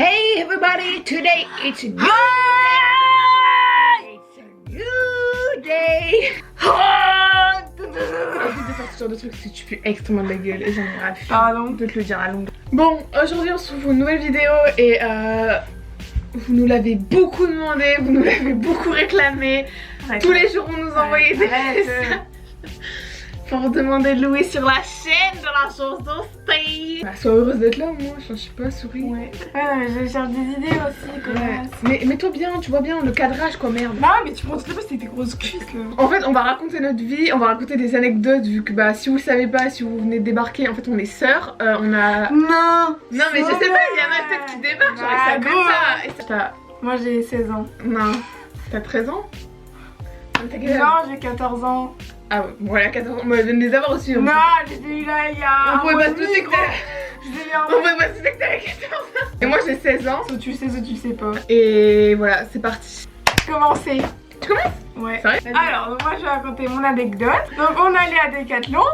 Hey everybody, today it's a new day. It's a new day. Arrête de faire ce genre de trucs parce que tu pues extrêmement de la gueule et j'en ai ras. Pardon de te le dire à longue. Bon, aujourd'hui on se retrouve pour une nouvelle vidéo et vous nous l'avez beaucoup demandé, vous nous l'avez beaucoup réclamé. Arrête. Tous les jours on nous envoyait des messages pour demander de louer sur la chaîne de la chose d'Ostay. Bah, sois heureuse d'être là au moins, je sais pas, souris. Ouais, mais je cherche des idées aussi, quoi. Ouais. Mais mets-toi bien, tu vois bien le cadrage quoi, merde. Non, mais tu penses pas c'était tes grosses cuisses là. En fait, on va raconter notre vie, on va raconter des anecdotes vu que bah si vous le savez pas, si vous venez de débarquer, en fait on est sœurs, on a... Non, mais je sais pas, il y en a peut-être qui débarquent, genre ça comme ça. Et ça... Moi j'ai 16 ans. Non, t'as 13 ans? Non, j'ai 14 ans. Ah ouais, bon, elle a 14 ans, moi je viens de les avoir aussi. Non, j'ai eu là il y a... On pouvait pas se douter que t'avais 14 ans. Et moi j'ai 16 ans. Soit tu le sais, soit tu le sais pas. Et voilà, c'est parti. Commencer. Tu commences? Ouais. C'est vrai? Alors, donc moi je vais raconter mon anecdote. Donc on allait à Decathlon,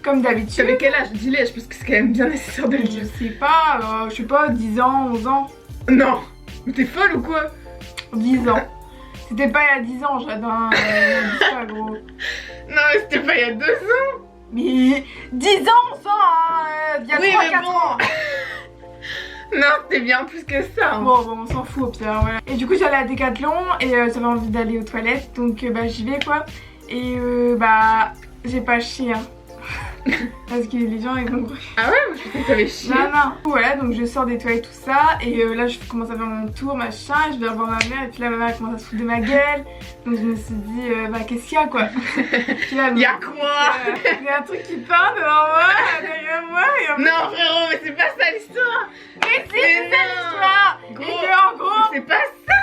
comme d'habitude. Tu avais quel âge? Dis-le, je pense que c'est quand même bien nécessaire de le dire. Je sais pas, 10 ans, 11 ans. Non, mais t'es folle ou quoi? 10 ans. C'était pas il y a 10 ans, Jadin. Ça, gros. Non, mais c'était pas il y a 2 ans. Mais 10 ans, on sent, il y a 3-4 ans. Non, c'était bien plus que ça. Hein. Bon, on s'en fout au pire, voilà. Et du coup, j'allais à Decathlon et j'avais envie d'aller aux toilettes, donc bah j'y vais quoi. Et bah, j'ai pas chié, hein. Parce que les gens ils vont... Ah ouais, moi je pensais que t'avais chié. Non. Voilà, donc je sors des toilettes, tout ça. Et là, je commence à faire mon tour, machin. Et je vais revoir ma mère. Et puis là, ma mère commence à se foutre de ma gueule. Donc je me suis dit, bah qu'est-ce qu'il y a quoi? Là, Y'a quoi? Il y a un truc qui part devant moi, derrière moi. Non, frérot, mais c'est pas ça l'histoire. Mais si, c'est ça l'histoire. Et que en gros... C'est pas ça.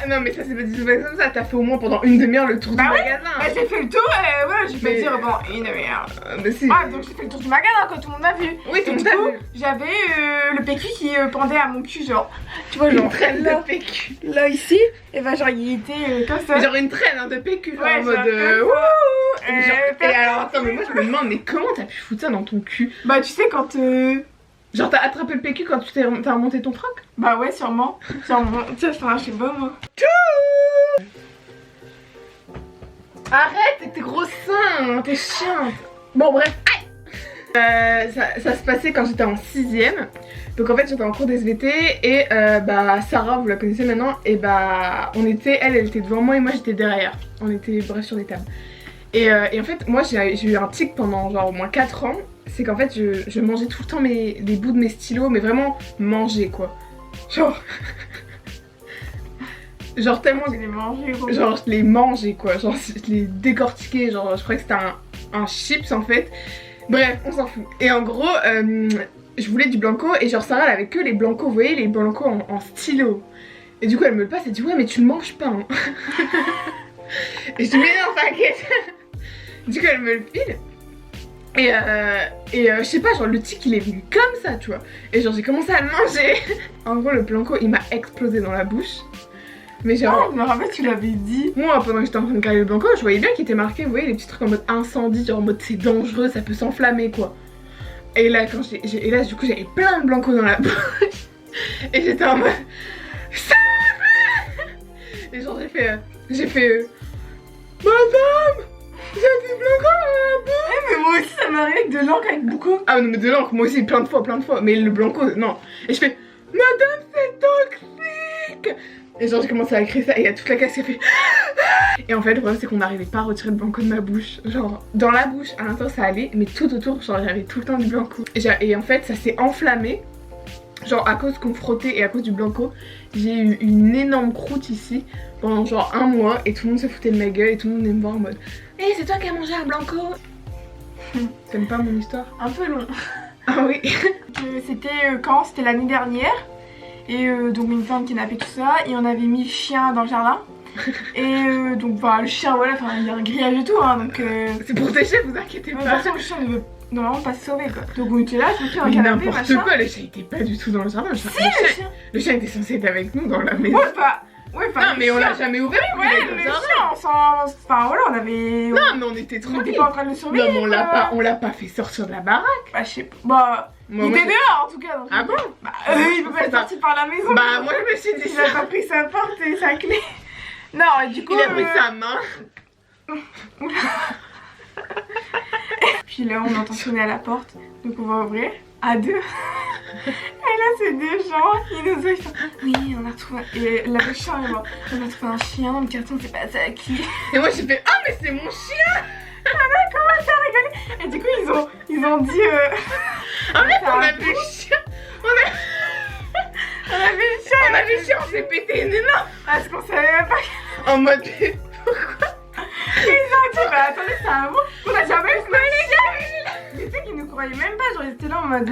Non mais ça c'est pas du tout comme ça, t'as fait au moins pendant une demi-heure le tour du magasin. Bah j'ai fait le tour et voilà, j'ai pas dire bon une demi-heure. Si. Ah donc j'ai fait le tour du magasin quand tout le monde m'a vu. Oui, tout le monde a vu. J'avais le PQ qui pendait à mon cul genre. Tu vois genre une traîne là, de PQ. là ici, et bah genre il était comme ça. Genre une traîne hein, de PQ genre ouais, en mode wouh. Et alors attends mais moi je me demande mais comment t'as pu foutre ça dans ton cul? Bah tu sais quand genre t'as attrapé le PQ quand tu t'as remonté ton froc? Bah ouais sûrement. Tiens, enfin je sais pas moi. Arrête avec tes gros seins, t'es chiante. Bon bref, ça se passait quand j'étais en 6ème. Donc en fait j'étais en cours d'SVT et bah Sarah, vous la connaissez maintenant, et bah on était, elle était devant moi et moi j'étais derrière. On était bref sur des tables. Et en fait moi j'ai eu un tic pendant genre au moins 4 ans. C'est qu'en fait je mangeais tout le temps les bouts de mes stylos, mais vraiment manger quoi. Genre tellement je les mangeais gros. Genre je les mangeais quoi, genre je les décortiquais, genre je croyais que c'était un chips en fait. Bref, on s'en fout. Et en gros, je voulais du blanco et genre Sarah elle avait que les blancos, vous voyez les blancos en stylo. Et du coup elle me le passe et dit ouais mais tu le manges pas hein. Et je dis mais non t'inquiète. Du coup elle me le file. Et je sais pas, genre le tic il est venu comme ça tu vois. Et genre j'ai commencé à le manger. En gros le blanco il m'a explosé dans la bouche. Mais genre... Oh, mais en fait tu l'avais dit. Moi pendant que j'étais en train de garder le blanco, je voyais bien qu'il était marqué, vous voyez les petits trucs en mode incendie, genre en mode c'est dangereux, ça peut s'enflammer quoi. Et là quand et là du coup j'avais plein de blanco dans la bouche. Et j'étais en mode... Et genre j'ai fait... Madame, j'ai du blanco dans la bouche. Mais moi aussi ça m'est arrivé avec de l'encre avec beaucoup. Ah non mais de l'encre, moi aussi plein de fois. Mais le blanco, non. Et je fais... Madame c'est toxique. Et genre j'ai commencé à écrire ça et il y a toute la classe qui a fait. Et en fait le problème c'est qu'on n'arrivait pas à retirer le blanco de ma bouche. Genre dans la bouche, à l'intérieur ça allait, mais tout autour genre j'avais tout le temps du blanco. Et en fait ça s'est enflammé. Genre à cause qu'on frottait et à cause du blanco, j'ai eu une énorme croûte ici pendant genre 1 mois et tout le monde se foutait de ma gueule et tout le monde venait me voir en mode hey, c'est toi qui as mangé un blanco. T'aimes pas mon histoire? Un peu long. Ah oui. C'était quand? C'était l'année dernière. Et donc une femme kidnappée tout ça, et on avait mis le chien dans le jardin. Et donc bah le chien voilà, enfin il y a un grillage et tout hein donc c'est protégé, vous inquiétez pas. De toute façon le chien ne veut normalement pas se sauver quoi. Donc on était là, je me suis en mais canapé n'importe machin. quoi, le chien était pas du tout dans le jardin. Le chien était censé être avec nous dans la maison. Ouais bah... Ouais, non mais on l'a jamais ouvert. Ouais le chien on s'en... Enfin voilà on avait... Non mais on était tranquille. On était pas en train de le surveiller. Non mais on l'a pas fait sortir de la baraque. Bah je sais pas... Bah... Moi, Il moi, était dehors en tout cas. Donc... Ah bon? Bah, il peut pas être sorti par la maison. Bah moi je me suis dit Il a ça. pas pris sa porte et sa clé. Non, et du coup. Il a pris sa main. Puis là, on entend sonner à la porte. Donc on va ouvrir. À deux. Et là, c'est des gens. Ils nous ont fait. Oui, on a retrouvé. Et la chien, on a trouvé un chien dans le carton, c'est passé à qui? Et moi j'ai fait ah mais c'est mon chien. On a commencé à rigoler. Et du coup, ils ont dit. En fait on a ça vu le chien. On a vu le chien. On a vu le chien, on s'est pété une énorme. Parce qu'on savait même pas. En mode Ils ont dit, bah attendez, c'est un mot. On a jamais vu le chien. Mais tu sais qu'ils nous croyaient même pas. Genre, ils étaient là en mode.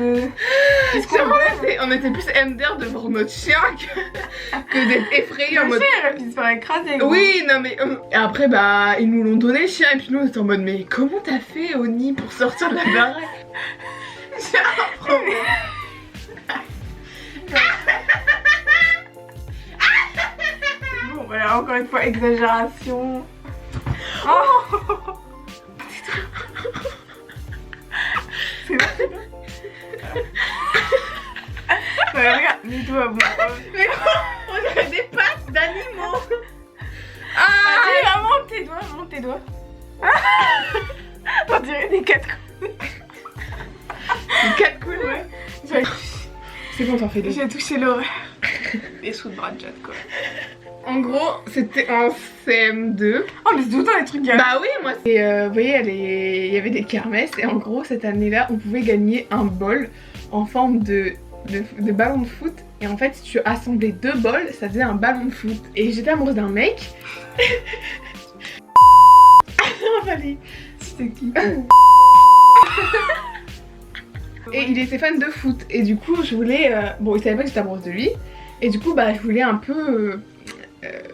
on était plus MDR de voir notre chien que d'être effrayés en Le mode. chien, il aurait pu se faire écraser. Gros. Oui, non mais et après bah ils nous l'ont donné le chien et puis nous on était en mode mais comment t'as fait Oni pour sortir de la baraque? J'ai un problème. Bon, voilà, encore une fois, exagération. Oh. C'est bon, c'est bon. Ouais, regarde, les doigts, bon. Mais on dirait des pattes d'animaux. Ah, monte tes doigts. On dirait des quatre coups. Des 4 coups ouais. C'est bon t'en fais deux. J'ai touché l'horreur. Les sous de bras de Jade, quoi. En gros c'était en CM2. Oh, mais c'est tout le temps des trucs gars. Bah oui moi c'est vous voyez il y avait des kermesses et en gros cette année là on pouvait gagner un bol en forme de ballon de foot. Et en fait si tu assemblais 2 bols ça faisait un ballon de foot. Et j'étais amoureuse d'un mec. Ah fallait. C'était qui? Et il était fan de foot et du coup je voulais bon il savait pas que j'étais amoureuse de lui et du coup bah je voulais un peu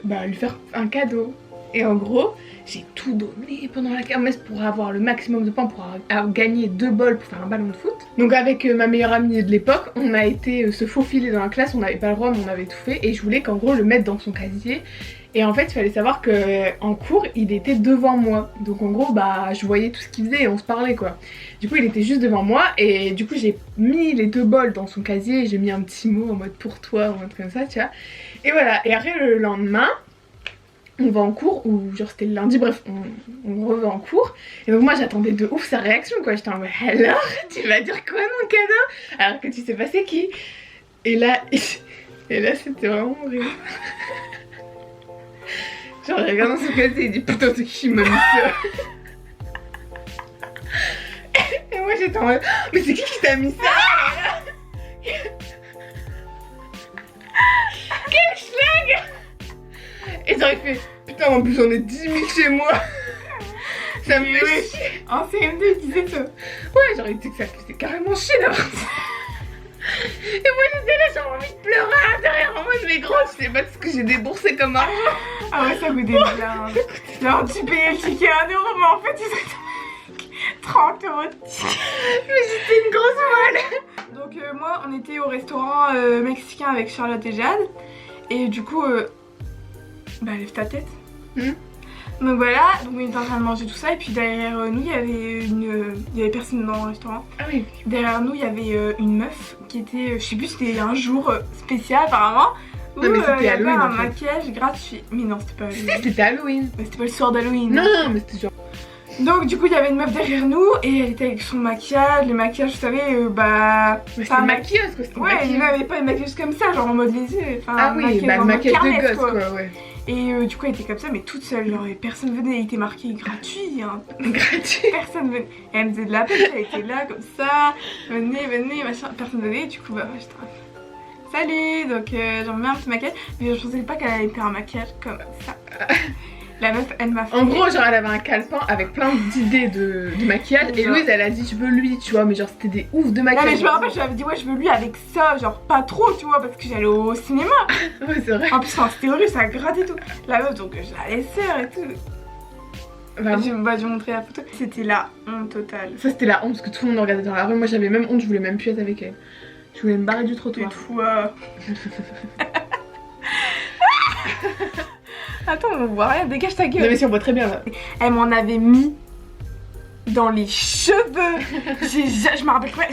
lui faire un cadeau. Et en gros j'ai tout donné pendant la kermesse pour avoir le maximum de points pour gagner 2 bols pour faire un ballon de foot. Donc avec ma meilleure amie de l'époque on a été se faufiler dans la classe, on n'avait pas le droit mais on avait tout fait et je voulais qu'en gros le mettre dans son casier. Et en fait il fallait savoir qu'en cours il était devant moi. Donc en gros bah je voyais tout ce qu'il faisait et on se parlait quoi. Du coup il était juste devant moi et du coup j'ai mis les 2 bols dans son casier et j'ai mis un petit mot en mode pour toi ou un truc comme ça tu vois. Et voilà, et après le lendemain on va en cours, ou genre c'était le lundi, bref on revient en cours. Et donc moi j'attendais de ouf sa réaction quoi, j'étais en mode alors tu vas dire quoi mon cadeau alors que tu sais pas c'est qui. Et là c'était vraiment horrible. Genre il regarde dans son côté et il dit putain c'est qui m'a mis ça. Et moi j'étais en mode mais c'est qui t'a mis ça? Quel schlag. Et j'aurais fait putain en plus j'en ai 10 000 chez moi. Ça me fait chier. En CM2 il disait ça. Ouais j'aurais dit que ça faisait carrément chier d'avoir ça. Et moi j'étais là j'avais envie de pleurer à l'intérieur en mode mais gros je sais pas ce que j'ai déboursé comme argent. Ah ouais ça coûtait bien. Non tu payais le ticket 1 euro mais en fait ils étaient 30 euros de ticket. Mais j'étais une grosse molle. Donc moi on était au restaurant mexicain avec Charlotte et Jade. Et du coup bah lève ta tête. Donc voilà, donc on était en train de manger tout ça et puis derrière nous il y avait personne dans le restaurant. Ah oui. Derrière nous il y avait une meuf qui était, je sais plus c'était un jour spécial apparemment. Où Non mais c'était il y avait Halloween un en fait. maquillage gratuit. Mais non c'était pas Halloween. Si c'était Halloween. Mais c'était pas le soir d'Halloween. Non mais c'était genre. Donc du coup il y avait une meuf derrière nous et elle était avec son maquillage, le maquillage vous savez bah... Mais c'était une maquilleuse quoi, c'était Ouais, il n'y avait pas une maquilleuse comme ça, genre en mode les yeux. Ah oui, bah le maquillage de gosse quoi, ouais. Et du coup elle était comme ça mais toute seule, genre et personne venait, il était marqué gratuit hein. Gratuit. Personne venait. Et elle me faisait de la peine, elle était là comme ça, venez, machin, personne venait, du coup bah moi j'étais salut, donc j'en mets un petit maquillage, mais je pensais pas qu'elle allait faire un maquillage comme ça. La meuf, elle m'a fait... En gros, genre elle avait un calepin avec plein d'idées de maquillage et Louise elle a dit je veux lui, tu vois, mais genre c'était des ouf de maquillage. Non mais je me rappelle, je lui avais dit ouais je veux lui avec ça, genre pas trop tu vois, parce que j'allais au cinéma. Ouais c'est vrai. En plus c'était horrible, ça gratte et tout. La meuf donc je la laissais et tout. Vraiment. Je vais vous montrer la photo. C'était la honte totale. Ça c'était la honte parce que tout le monde regardait dans la rue, moi j'avais même honte, je voulais même plus être avec elle. Je voulais me barrer du trottoir. Attends, on voit rien, dégage ta gueule. Non mais si on voit très bien là. Elle m'en avait mis dans les cheveux. Je me rappelle pas,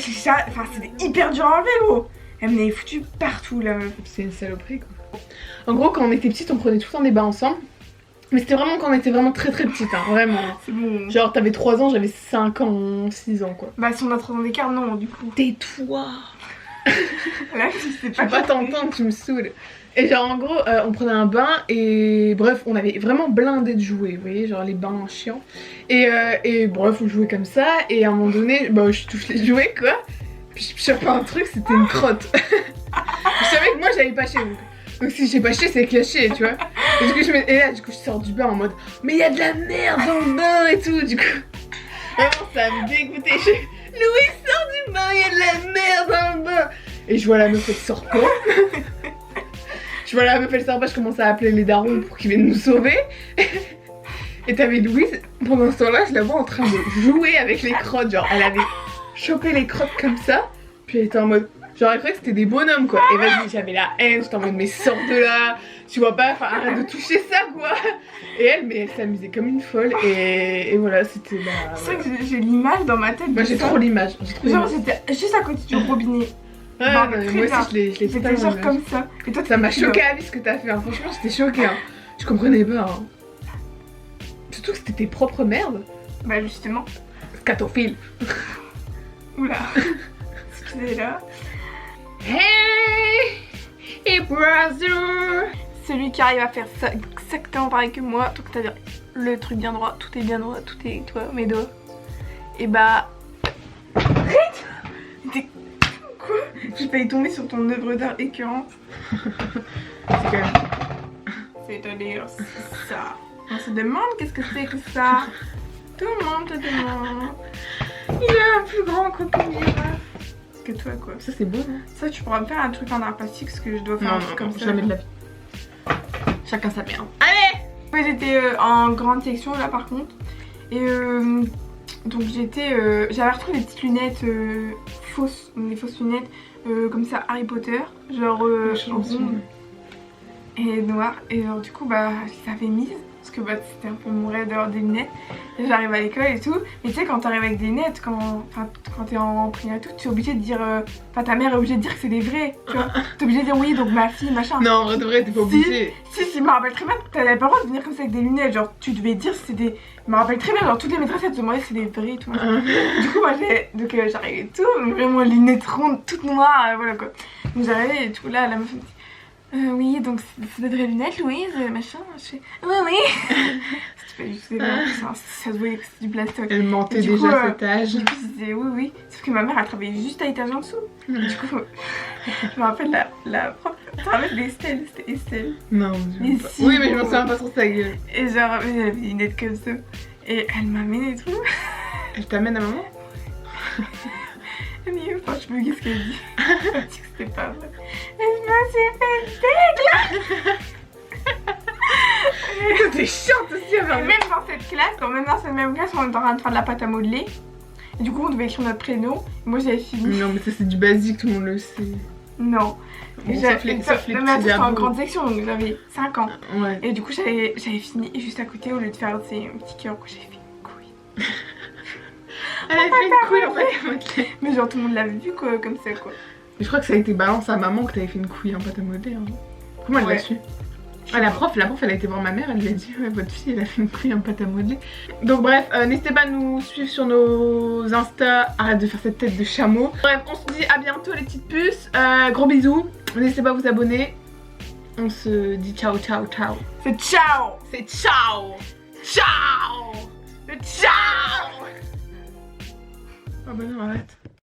enfin c'était hyper dur à enlever gros. Elle m'en avait foutu partout là. C'est une saloperie quoi. En gros quand on était petites on prenait tout le temps des bains ensemble. Mais c'était vraiment quand on était vraiment très petite, hein, vraiment. C'est bon. Genre t'avais 3 ans, j'avais 5 ans, 6 ans quoi. Bah si on a 3 ans d'écart, non du coup. Tais-toi. Là je sais Je peux pas t'entendre, tu me saoules. Et genre en gros on prenait un bain et bref on avait vraiment blindé de jouets, vous voyez, genre les bains chiants. Et bref on jouait comme ça et à un moment donné bah je touche les jouets quoi. Puis je fais un truc, c'était une crotte. Je savais que moi j'avais pas chier donc si j'ai pas chier c'est caché tu vois. Et du coup je sors du bain en mode mais y a de la merde dans le bain et tout du coup. Vraiment ça me dégoûtait. Louis sort du bain, y a de la merde dans le bain. Et je vois la meuf elle sort pas. Je vois la meuf elle sort pas, je commence à appeler les darons pour qu'ils viennent nous sauver. Et t'avais Louise, pendant ce temps-là je la vois en train de jouer avec les crottes. Genre elle avait chopé les crottes comme ça. Puis elle était en mode, genre elle croyait que c'était des bonhommes quoi. Et vas-y j'avais la haine, j'étais en mode mais sors de là. Tu vois pas, enfin arrête de toucher ça quoi. Et elle, mais elle s'amusait comme une folle. Et voilà c'était bah... C'est vrai que j'ai l'image dans ma tête. Moi j'ai trop l'image. Genre j'étais juste à côté du robinet. Ouais, bah, moi aussi je l'ai J'étais genre comme ça. Et toi, ça m'a choqué à vie ce que t'as fait, hein. Franchement j'étais choquée. Hein. Je comprenais pas. Hein. Surtout que c'était tes propres merdes. Bah justement. Scatophile. Oula. Excusez-la. Hey, hey brother. Celui qui arrive à faire ça exactement pareil que moi, donc c'est-à-dire le truc bien droit, tout est bien droit, tout est, tu vois, mes doigts. Et bah... Arrête. Quoi? J'ai failli tomber sur ton œuvre d'art écœurante. C'est quand même... C'est-à-dire ça. On se demande qu'est-ce que c'est que ça. Tout le monde te demande. Il a un plus grand coquille que toi quoi. Ça c'est beau non? Ça tu pourras me faire un truc en art plastique parce que je dois faire un truc comme ça. Jamais de la vie. Chacun sa merde. Allez! Ouais, j'étais en grande section là par contre. Et donc j'avais retrouvé des petites lunettes fausses, des fausses lunettes comme ça Harry Potter, genre rondes et noires. Et alors du coup bah je les avais mises parce que bah c'était un peu mon rêve d'avoir des lunettes. Et j'arrive à l'école et tout. Mais tu sais quand t'arrives avec des lunettes, quand t'es en primaire et tout, tu es obligé de dire, enfin ta mère est obligée de dire que c'est des vrais, tu vois. T'es obligé de dire oui donc ma fille machin. Non en vrai de vrai t'es pas obligé. Si, je me rappelle très bien que t'avais pas le droit de venir comme ça avec des lunettes, genre tu devais dire si c'était... Je me rappelle très bien, genre toutes les maîtresses elles te demandaient si c'était des vrais et tout. Du coup moi j'arrivais et tout, vraiment les lunettes rondes, toutes noires, voilà quoi. Donc j'arrivais et tout, là la meuf me dit oui donc c'est des vraies lunettes Louise, machin, je fais oui. C'était pas du tout des vraies, ça se voyait que c'était du plastoc. Elle mentait déjà à cet âge. Du coup je disais oui, sauf que ma mère elle travaillait juste à l'étage en dessous. Du coup je me rappelle la prof, tu te rappelles d'Estelle, c'était Estelle. Non mais pas. si, oui mais je m'en souviens pas trop de sa gueule. Et genre elle avait des lunettes comme ça. Et elle m'amène et tout. Elle t'amène à maman? Elle dit, enfin je me dis ce qu'elle dit. Elle dit que c'était pas vrai. Et je me suis fait dégler. T'es chiante aussi avec. Même dans cette classe, même dans cette même classe, on était en train de faire de la pâte à modeler. Et du coup on devait écrire notre prénom. Et moi j'avais fini. Non mais ça c'est du basique, tout le monde le sait. Non. Bon, sauf les petits en grande section donc j'avais 5 ans. Ouais. Et du coup j'avais fini et juste à côté au lieu de faire un petit cœur, j'ai fait une couille. Elle a fait une couille en pâte à modeler. Mais genre tout le monde l'a vu quoi, comme ça quoi. Mais je crois que ça a été balance à maman que t'avais fait une couille en pâte à modeler. Hein. Comment elle l'a su? Ah, la prof elle a été voir ma mère, elle lui a dit ouais votre fille elle a fait une couille en pâte à modeler. Donc bref, n'hésitez pas à nous suivre sur nos Insta, arrête de faire cette tête de chameau. Bref, on se dit à bientôt les petites puces, gros bisous, n'hésitez pas à vous abonner. On se dit ciao ciao ciao. C'est ciao. C'est ciao. Ciao. Ciao. Oh bah non arrête.